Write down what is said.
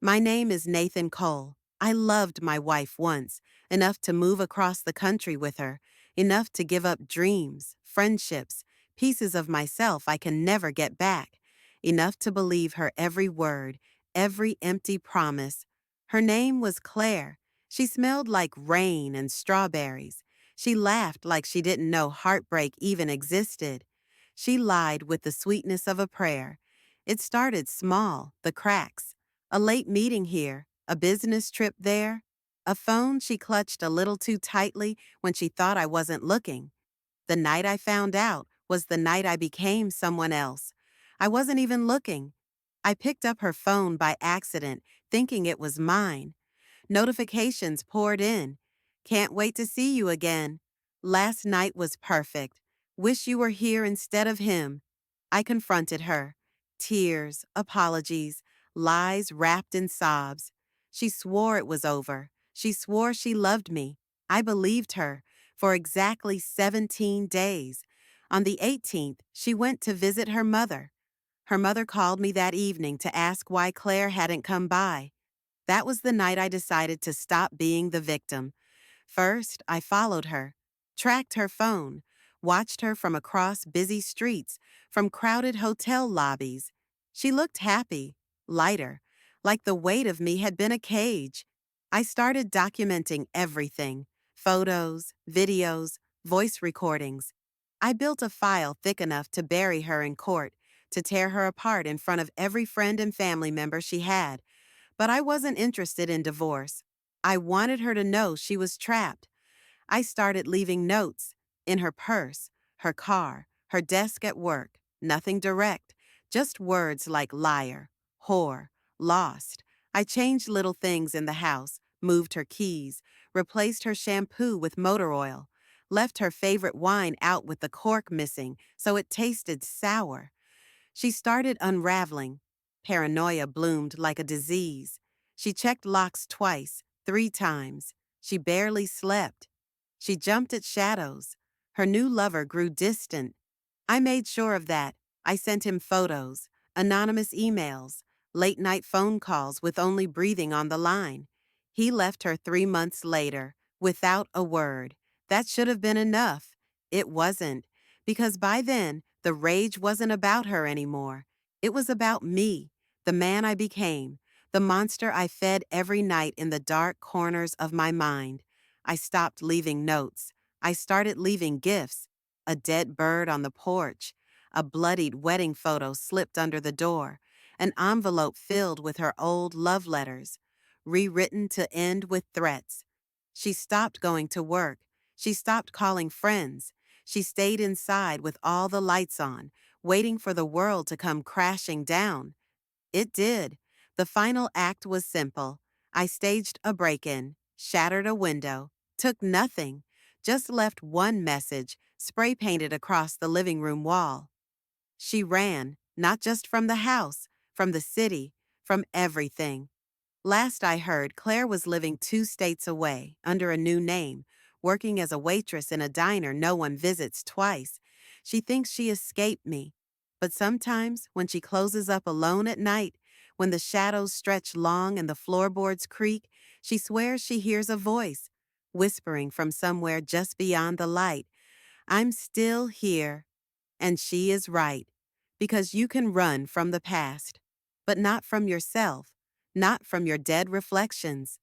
My name is Nathan Cole. I loved my wife once, enough to move across the country with her, enough to give up dreams, friendships, pieces of myself I can never get back, enough to believe her every word, every empty promise. Her name was Claire. She smelled like rain and strawberries. She laughed like she didn't know heartbreak even existed. She lied with the sweetness of a prayer. It started small, the cracks. A late meeting here, a business trip there, a phone she clutched a little too tightly when she thought I wasn't looking. The night I found out was the night I became someone else. I wasn't even looking. I picked up her phone by accident, thinking it was mine. Notifications poured in. Can't wait to see you again. Last night was perfect. Wish you were here instead of him. I confronted her. Tears, apologies, lies wrapped in sobs. She swore it was over. She swore she loved me. I believed her for exactly 17 days. On the 18th, she went to visit her mother. Her mother called me that evening to ask why Claire hadn't come by. That was the night I decided to stop being the victim. First, I followed her, tracked her phone, watched her from across busy streets, from crowded hotel lobbies. She looked happy, lighter, like the weight of me had been a cage. I started documenting everything: photos, videos, voice recordings. I built a file thick enough to bury her in court, to tear her apart in front of every friend and family member she had. But I wasn't interested in divorce. I wanted her to know she was trapped. I started leaving notes in her purse, her car, her desk at work. Nothing direct, just words like liar, whore, lost. I changed little things in the house, moved her keys, replaced her shampoo with motor oil, left her favorite wine out with the cork missing so it tasted sour. She started unraveling. Paranoia bloomed like a disease. She checked locks twice, 3 times. She barely slept. She jumped at shadows. Her new lover grew distant. I made sure of that. I sent him photos, anonymous emails, late night phone calls with only breathing on the line. He left her 3 months later, without a word. That should have been enough. It wasn't, because by then, the rage wasn't about her anymore. It was about me, the man I became, the monster I fed every night in the dark corners of my mind. I stopped leaving notes. I started leaving gifts: a dead bird on the porch, a bloodied wedding photo slipped under the door, an envelope filled with her old love letters, rewritten to end with threats. She stopped going to work. She stopped calling friends. She stayed inside with all the lights on, waiting for the world to come crashing down. It did. The final act was simple. I staged a break-in, shattered a window, took nothing, just left one message spray-painted across the living room wall. She ran, not just from the house, from the city, from everything. Last I heard, Claire was living 2 states away, under a new name, working as a waitress in a diner no one visits twice. She thinks she escaped me. But sometimes, when she closes up alone at night, when the shadows stretch long and the floorboards creak, she swears she hears a voice, whispering from somewhere just beyond the light, "I'm still here." And she is right, because you can run from the past, but not from yourself, not from your dead reflections.